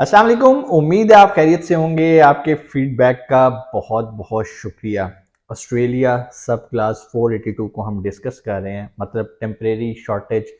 अस्सलाम वालेकुम। उम्मीद है आप खैरियत से होंगे। आपके फीडबैक का बहुत बहुत शुक्रिया। ऑस्ट्रेलिया सब क्लास 482 को हम डिस्कस कर रहे हैं, मतलब टेम्परेरी शॉर्टेज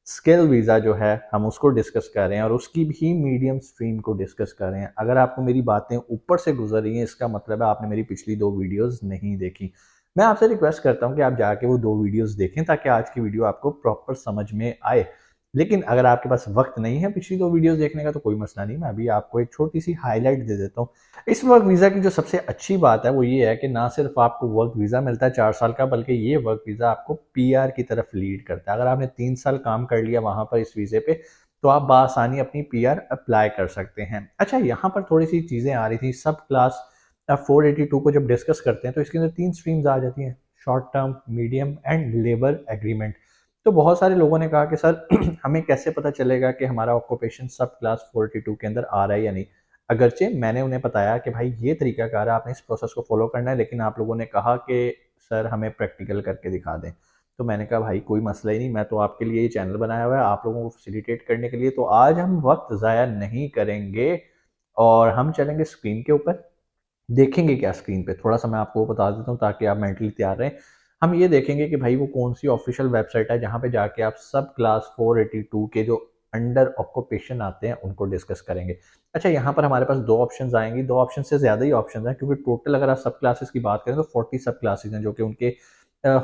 स्किल वीज़ा जो है हम उसको डिस्कस कर रहे हैं और उसकी भी मीडियम स्ट्रीम को डिस्कस कर रहे हैं। अगर आपको मेरी बातें ऊपर से गुजर रही हैं, इसका मतलब है आपने मेरी पिछली दो वीडियोस नहीं देखी। मैं आपसे रिक्वेस्ट करता हूं कि आप जाके वो दो वीडियोस देखें ताकि आज की वीडियो आपको प्रॉपर समझ में आए। लेकिन अगर आपके पास वक्त नहीं है पिछली दो वीडियोस देखने का तो कोई मसला नहीं, मैं अभी आपको एक छोटी सी हाईलाइट दे देता हूँ। इस वर्क वीज़ा की जो सबसे अच्छी बात है वो ये है कि ना सिर्फ आपको वर्क वीज़ा मिलता है 4 साल का, बल्कि ये वर्क वीज़ा आपको पीआर की तरफ लीड करता है। अगर आपने 3 साल काम कर लिया वहां पर इस वीज़े पे तो आप बआसानी अपनी पीआर अप्लाई कर सकते हैं। अच्छा, यहाँ पर थोड़ी सी चीज़ें आ रही थी। सब क्लास 482 को जब डिस्कस करते हैं तो इसके अंदर तीन स्ट्रीम्स आ जाती हैं: short term, medium and labour agreement. तो बहुत सारे लोगों ने कहा कि सर हमें कैसे पता चलेगा कि हमारा ऑक्यूपेशन सब क्लास 42 के अंदर आ रहा है या नहीं। अगरचे मैंने उन्हें बताया कि भाई ये तरीका कार है, आपने इस प्रोसेस को फॉलो करना है, लेकिन आप लोगों ने कहा कि सर हमें प्रैक्टिकल करके दिखा दें। तो मैंने कहा भाई कोई मसला ही नहीं, मैं तो आपके लिए ये चैनल बनाया हुआ है आप लोगों को फैसिलिटेट करने के लिए। तो आज हम वक्त ज़ाया नहीं करेंगे और हम चलेंगे स्क्रीन के ऊपर। देखेंगे क्या स्क्रीन पे, थोड़ा सा मैं आपको बता देता हूँ ताकि आप मेंटली तैयार रहें। हम ये देखेंगे कि भाई वो कौन सी ऑफिशियल वेबसाइट है जहाँ पे जाके आप सब क्लास 482 के जो अंडर ऑक्यूपेशन आते हैं उनको डिस्कस करेंगे। अच्छा, यहाँ पर हमारे पास दो ऑप्शंस आएंगी, दो ऑप्शन से ज़्यादा ही ऑप्शंस हैं क्योंकि टोटल अगर आप सब क्लासेस की बात करें तो 40 सब क्लासेस हैं जो कि उनके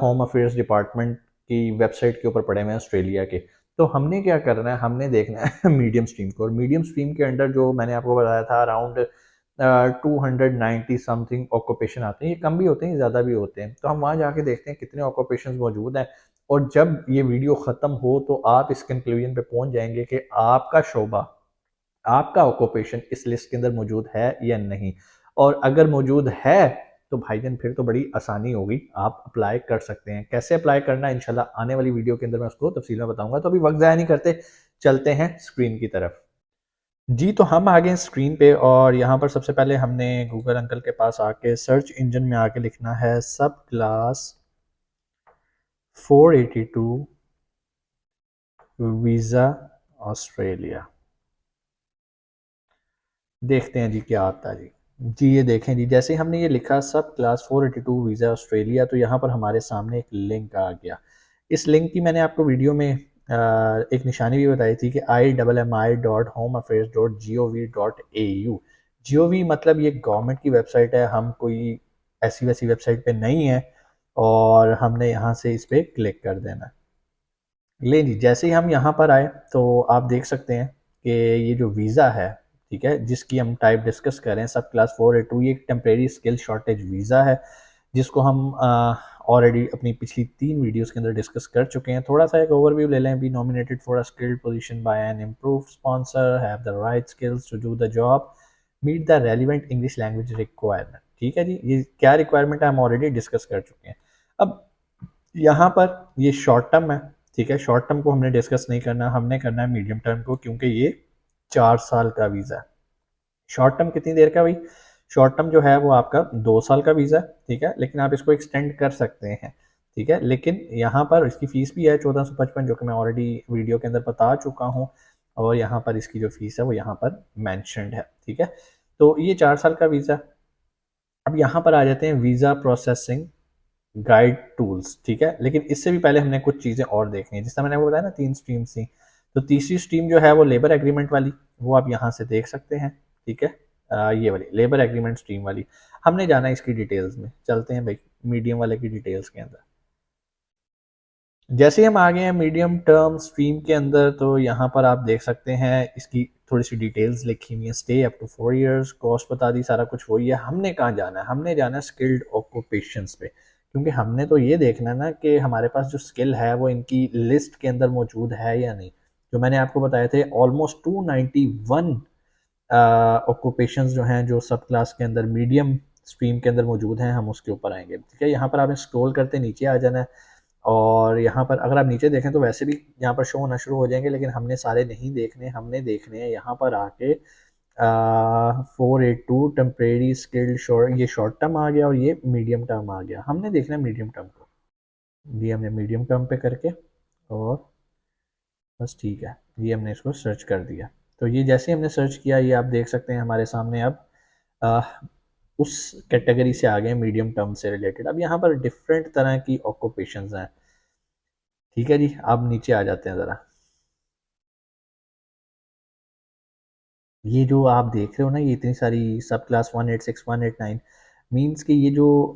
होम अफेयर्स डिपार्टमेंट की वेबसाइट के ऊपर पड़े हुए हैं ऑस्ट्रेलिया के। तो हमने क्या करना है, हमने देखना है मीडियम स्ट्रीम को। और मीडियम स्ट्रीम के अंडर जो मैंने आपको बताया था अराउंड 290 समथिंग ऑक्यूपेशन आते हैं। ये कम भी होते हैं, ज़्यादा भी होते हैं। तो हम वहाँ जाके देखते हैं कितने ऑक्यूपेशन मौजूद हैं। और जब ये वीडियो ख़त्म हो तो आप इस कंक्लूजन पे पहुंच जाएंगे कि आपका शोबा, आपका ऑक्यूपेशन इस लिस्ट के अंदर मौजूद है या नहीं। और अगर मौजूद है तो भाईजान फिर तो बड़ी आसानी होगी, आप अप्लाई कर सकते हैं। कैसे अप्लाई करना है इंशाल्लाह आने वाली वीडियो के अंदर मैं उसको तफसील में बताऊंगा। तो अभी वक्त ज़ाया नहीं करते, चलते हैं स्क्रीन की तरफ। जी, तो हम आ गए स्क्रीन पे और यहाँ पर सबसे पहले हमने गूगल अंकल के पास आके सर्च इंजन में आके लिखना है सब क्लास 482 वीज़ा ऑस्ट्रेलिया। देखते हैं जी क्या आता है जी। जी ये देखें जी, जैसे ही हमने ये लिखा सब क्लास 482 वीज़ा ऑस्ट्रेलिया तो यहाँ पर हमारे सामने एक लिंक आ गया। इस लिंक की मैंने आपको वीडियो में एक निशानी भी बताई थी कि IMMI.homeaffairs.gov.au। GOV मतलब ये गवर्नमेंट की वेबसाइट है, हम कोई ऐसी वैसी वेबसाइट पे नहीं है। और हमने यहाँ से इस पर क्लिक कर देना। ले जी, जैसे ही हम यहाँ पर आए तो आप देख सकते हैं कि ये जो वीज़ा है, ठीक है, जिसकी हम टाइप डिस्कस कर रहे हैं सब क्लास 482, ये एक टेम्परेरी स्किल शॉर्टेज वीज़ा है जिसको हम ऑलरेडी अपनी पिछली 3 वीडियोस के अंदर डिस्कस कर चुके हैं। थोड़ा सा एक ओवरव्यू ले लें। Be nominated for a skilled position by an इम्प्रूव sponsor, have the right skills to do the job, meet the relevant English language requirement. ठीक है जी, ये क्या रिक्वायरमेंट है हम ऑलरेडी डिस्कस कर चुके हैं। अब यहाँ पर ये शॉर्ट टर्म है, ठीक है, शॉर्ट टर्म को हमने डिस्कस नहीं करना, हमने करना है मीडियम टर्म को क्योंकि ये 4 साल का वीज़ा है। शॉर्ट टर्म कितनी देर का भाई? शॉर्ट टर्म जो है वो आपका 2 साल का वीज़ा है, ठीक है, लेकिन आप इसको एक्सटेंड कर सकते हैं, ठीक है। लेकिन यहाँ पर इसकी फ़ीस भी है 1455 जो कि मैं ऑलरेडी वीडियो के अंदर बता चुका हूँ। और यहाँ पर इसकी जो फीस है वो यहाँ पर मैंशनड है, ठीक है। तो ये 4 साल का वीज़ा। अब यहाँ पर आ जाते हैं वीज़ा प्रोसेसिंग गाइड टूल्स, ठीक है। लेकिन इससे भी पहले हमने कुछ चीज़ें और देखनी है। जिस तरह मैंने आपको बताया ना 3 स्ट्रीम्स थी, तो तीसरी स्ट्रीम जो है वो लेबर एग्रीमेंट वाली, वो आप यहाँ से देख सकते हैं, ठीक है। ये वाली लेबर एग्रीमेंट स्ट्रीम वाली हमने जाना है इसकी डिटेल्स में। चलते हैं भाई मीडियम वाले की डिटेल्स के अंदर। जैसे ही हम आ गए हैं मीडियम टर्म स्ट्रीम के अंदर तो यहाँ पर आप देख सकते हैं इसकी थोड़ी सी डिटेल्स लिखी हुई है। Stay up to 4 years, cost बता दी, सारा कुछ वही है। हमने कहाँ जाना है? हमने जाना है स्किल्ड ऑक्यूपेशंस पे, क्योंकि हमने तो ये देखना है ना कि हमारे पास जो स्किल है वो इनकी लिस्ट के अंदर मौजूद है या नहीं। जो मैंने आपको बताए थे ऑलमोस्ट 291 ऑक्यूपेशंस जो हैं जो सब क्लास के अंदर मीडियम स्ट्रीम के अंदर मौजूद हैं, हम उसके ऊपर आएंगे, ठीक है। यहाँ पर आपने स्क्रॉल करते नीचे आ जाना है और यहाँ पर अगर आप नीचे देखें तो वैसे भी यहाँ पर शो होना शुरू हो जाएंगे, लेकिन हमने सारे नहीं देखने, हमने देखने हैं यहाँ पर आके 482 टेम्परेरी स्किल्ड शॉर्ट, ये शॉर्ट टर्म आ गया और ये मीडियम टर्म आ गया। हमने देखना है मीडियम टर्म को। ये हमने मीडियम टर्म पे करके और बस ठीक है, ये हमने इसको सर्च कर दिया। तो ये जैसे हमने सर्च किया, ये आप देख सकते हैं हमारे सामने अब आ, उस कैटेगरी से आ गए मीडियम टर्म से रिलेटेड। अब यहाँ पर डिफरेंट तरह की ऑक्यूपेशंस हैं। ठीक है जी, अब नीचे आ जाते हैं ज़रा। ये जो आप देख रहे हो ना, ये इतनी सारी सब क्लास 186 189 मीन्स कि ये जो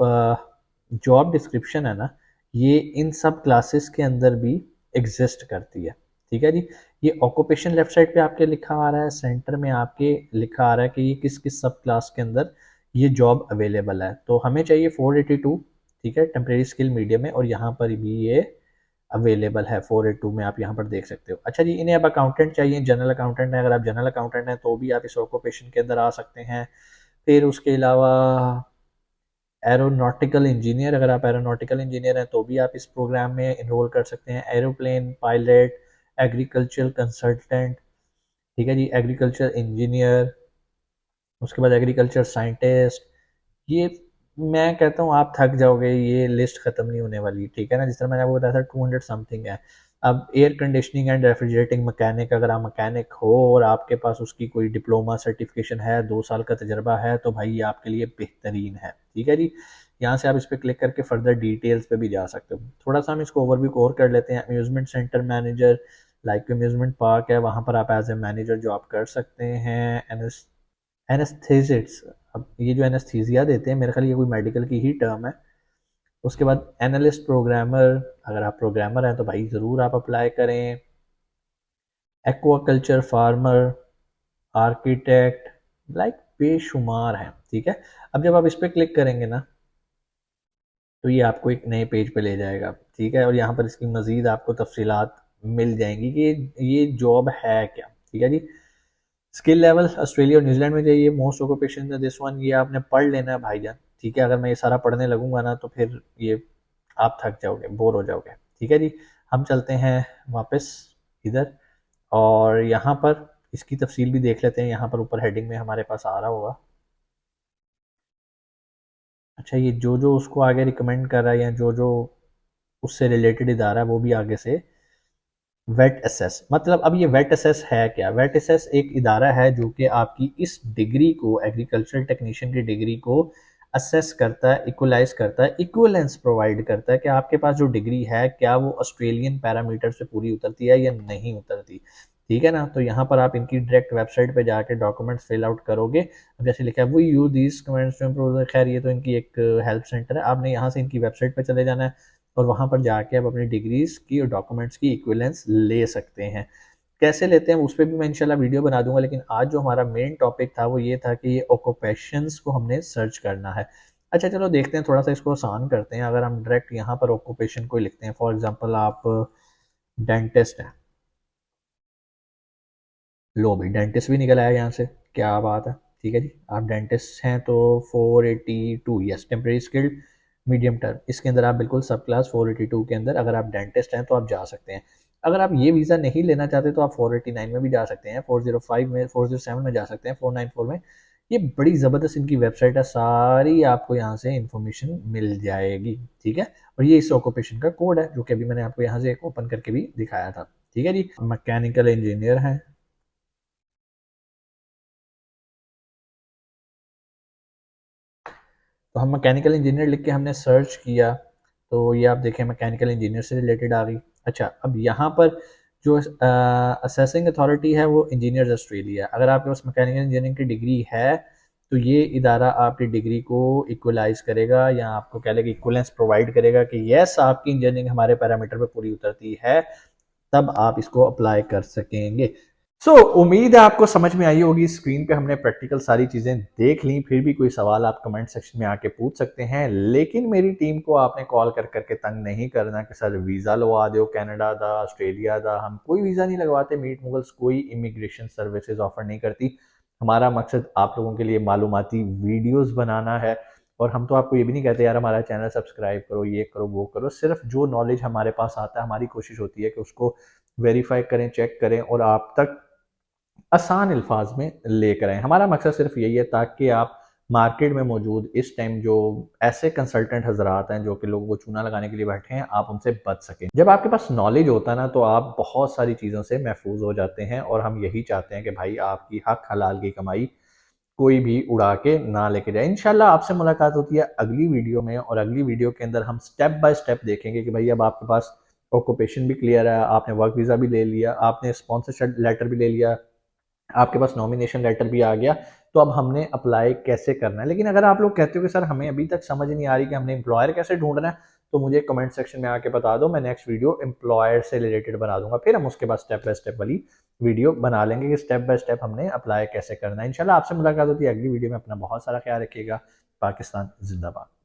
जॉब डिस्क्रिप्शन है ना, ये इन सब क्लासेस के अंदर भी एग्जिस्ट करती है। ठीक है जी, ये ऑक्यूपेशन लेफ्ट साइड पे आपके लिखा आ रहा है, सेंटर में आपके लिखा आ रहा है कि ये किस किस सब क्लास के अंदर ये जॉब अवेलेबल है। तो हमें चाहिए 482, ठीक है, टेम्प्रेरी स्किल मीडियम में, और यहाँ पर भी ये अवेलेबल है 482 में, आप यहाँ पर देख सकते हो। अच्छा जी, इन्हें अब अकाउंटेंट चाहिए, जनरल अकाउंटेंट है, अगर आप जनरल अकाउंटेंट हैं तो भी आप इस ऑक्यूपेशन के अंदर आ सकते हैं। फिर उसके अलावा एरोनॉटिकल इंजीनियर, अगर आप एरोनॉटिकल इंजीनियर हैं तो भी आप इस प्रोग्राम में इनरोल कर सकते हैं। एरोप्लेन पायलट, एग्रीकल्चर कंसल्टेंट, ठीक है जी, एग्रीकल्चर इंजीनियर, उसके बाद एग्रीकल्चर साइंटिस्ट। ये मैं कहता हूँ आप थक जाओगे, ये लिस्ट खत्म नहीं होने वाली, ठीक है ना। जिस तरह मैंने आपको बताया था 200 समथिंग है। अब air conditioning and refrigerating mechanic, अगर आप मैकेनिक हो और आपके पास उसकी कोई डिप्लोमा सर्टिफिकेशन है, 2 साल का तजर्बा है, तो भाई ये आपके लिए बेहतरीन है। ठीक है जी, यहाँ से आप इस पर क्लिक करके फर्दर डिटेल्स पे भी जा सकते हो। थोड़ा सा हम इसको ओवरव्यू और कर लेते हैं। Amusement centre manager, like amusement park है, वहाँ पर आप एज ए मैनेजर जॉब कर सकते हैं। एनेस्थेसिट्स, अब ये जो एनेस्थीसिया देते हैं, मेरे ख्याल ये कोई मेडिकल की ही टर्म है। उसके बाद एनालिस्ट प्रोग्रामर, अगर आप प्रोग्रामर हैं तो भाई ज़रूर आप अप्लाई करें। एक्वाकल्चर फार्मर, आर्किटेक्ट, लाइक बेशुमार हैं। ठीक है, अब जब आप इस पर क्लिक करेंगे ना, तो ये आपको एक नए पेज पे ले जाएगा। ठीक है, और यहाँ पर इसकी मज़ीद आपको तफसीलात मिल जाएंगी कि ये जॉब है क्या। ठीक है जी, स्किल लेवल ऑस्ट्रेलिया और न्यूजीलैंड में चाहिए, मोस्ट ऑक्यूपेशन दिस वन, ये आपने पढ़ लेना है भाईजान। ठीक है, अगर मैं ये सारा पढ़ने लगूंगा ना तो फिर ये आप थक जाओगे, बोर हो जाओगे। ठीक है जी, हम चलते हैं वापस इधर, और यहाँ पर इसकी तफसील भी देख लेते हैं। यहाँ पर ऊपर हेडिंग में हमारे पास आ रहा होगा। अच्छा, ये जो जो उसको आगे रिकमेंड कर रहा है, या जो जो उससे रिलेटेड इदारा है, वो भी आगे से वेट एसेस, मतलब अब ये वेट एसेस है क्या। वेट एसेस एक इदारा है जो कि आपकी इस डिग्री को, एग्रीकल्चर टेक्नीशियन की डिग्री को असेस करता है, इक्वलाइज करता है, इक्वलेंस प्रोवाइड करता है कि आपके पास जो डिग्री है क्या वो ऑस्ट्रेलियन पैरामीटर से पूरी उतरती है या नहीं उतरती। ठीक है ना, तो यहाँ पर आप इनकी डायरेक्ट वेबसाइट पे जाके डॉक्यूमेंट्स फिल आउट करोगे। अब जैसे लिखा है we use these comments to improve, खैर ये तो इनकी एक हेल्प सेंटर है। आपने यहाँ से इनकी वेबसाइट पे चले जाना है और वहाँ पर जाके आप अपनी डिग्रीज की और डॉक्यूमेंट्स की इक्विलेंस ले सकते हैं। कैसे लेते हैं उस पर भी मैं इंशाल्लाह वीडियो बना दूंगा, लेकिन आज जो हमारा मेन टॉपिक था वो ये था कि ये ऑक्यूपेशंस को हमने सर्च करना है। अच्छा चलो देखते हैं, थोड़ा सा इसको आसान करते हैं। अगर हम डायरेक्ट यहाँ पर ऑक्यूपेशन को लिखते हैं, फॉर एग्जांपल आप डेंटिस्ट हैं, लो भाई डेंटिस्ट भी निकल आया यहाँ से, क्या बात है। ठीक है जी, आप डेंटिस्ट हैं तो 482, yes, temporary skilled medium term, इसके अंदर आप बिल्कुल सब क्लास 482 के अंदर अगर आप डेंटिस्ट हैं तो आप जा सकते हैं। अगर आप ये वीज़ा नहीं लेना चाहते तो आप 489 में भी जा सकते हैं, 405 में, 407 में जा सकते हैं, 494 में। ये बड़ी ज़बरदस्त इनकी वेबसाइट है, सारी आपको यहाँ से इंफॉर्मेशन मिल जाएगी। ठीक है, और ये इस ऑक्यूपेशन का कोड है जो कि अभी मैंने आपको यहाँ से एक ओपन करके भी दिखाया था। ठीक है जी, मैकेनिकल इंजीनियर हैं, तो हम मैकेनिकल इंजीनियर लिख के हमने सर्च किया, तो ये आप देखें मैकेनिकल इंजीनियर से रिलेटेड आ गई। अच्छा, अब यहाँ पर जो असेसिंग अथॉरिटी है वो इंजीनियर्स ऑस्ट्रेलिया। अगर आपके पास मैकेनिकल इंजीनियरिंग की डिग्री है तो ये इदारा आपकी डिग्री को इक्वलाइज करेगा, या आपको कह लेगा इक्वलेंस प्रोवाइड करेगा कि यस आपकी इंजीनियरिंग हमारे पैरामीटर पे पूरी उतरती है, तब आप इसको अप्लाई कर सकेंगे। उम्मीद है आपको समझ में आई होगी। स्क्रीन पे हमने प्रैक्टिकल सारी चीज़ें देख ली, फिर भी कोई सवाल आप कमेंट सेक्शन में आके पूछ सकते हैं। लेकिन मेरी टीम को आपने कॉल कर करके तंग नहीं करना कि सर वीज़ा लगवा दो कनाडा दा, ऑस्ट्रेलिया दा। हम कोई वीज़ा नहीं लगवाते, मीट मुगल्स कोई इमिग्रेशन सर्विसेज ऑफर नहीं करती। हमारा मकसद आप लोगों के लिए मालूमाती वीडियोज़ बनाना है, और हम तो आपको ये भी नहीं कहते यार हमारा चैनल सब्सक्राइब करो, ये करो, वो करो। सिर्फ जो नॉलेज हमारे पास आता है, हमारी कोशिश होती है कि उसको वेरीफाई करें, चेक करें और आप तक आसान अल्फाज में लेकर आए। हमारा मकसद सिर्फ यही है ताकि आप मार्केट में मौजूद इस टाइम जो ऐसे कंसल्टेंट हजरात हैं जो कि लोगों को चूना लगाने के लिए बैठे हैं, आप उनसे बच सकें। जब आपके पास नॉलेज होता है ना, तो आप बहुत सारी चीज़ों से महफूज हो जाते हैं, और हम यही चाहते हैं कि भाई आपकी हक हलाल की कमाई कोई भी उड़ा के ना लेके जाए। इंशाल्लाह आपसे मुलाकात होती है अगली वीडियो में, और अगली वीडियो के अंदर हम स्टेप बाय स्टेप देखेंगे कि भाई अब आपके पास ऑक्यूपेशन भी क्लियर है, आपने वर्क वीज़ा भी ले लिया, आपने स्पॉन्सरशिप लेटर भी ले लिया, आपके पास नॉमिनेशन लेटर भी आ गया, तो अब हमने अप्लाई कैसे करना है। लेकिन अगर आप लोग कहते हो कि सर हमें अभी तक समझ नहीं आ रही कि हमने एम्प्लॉयर कैसे ढूंढना है, तो मुझे कमेंट सेक्शन में आके बता दो, मैं नेक्स्ट वीडियो एम्प्लॉयर से रिलेटेड बना दूंगा, फिर हम उसके बाद स्टेप बाय स्टेप वाली वीडियो बना लेंगे कि स्टेप बाय स्टेप हमने अप्लाई कैसे करना है। इंशाल्लाह आपसे मुलाकात होती है अगली वीडियो में। अपना बहुत सारा ख्याल रखिएगा। पाकिस्तान जिंदाबाद।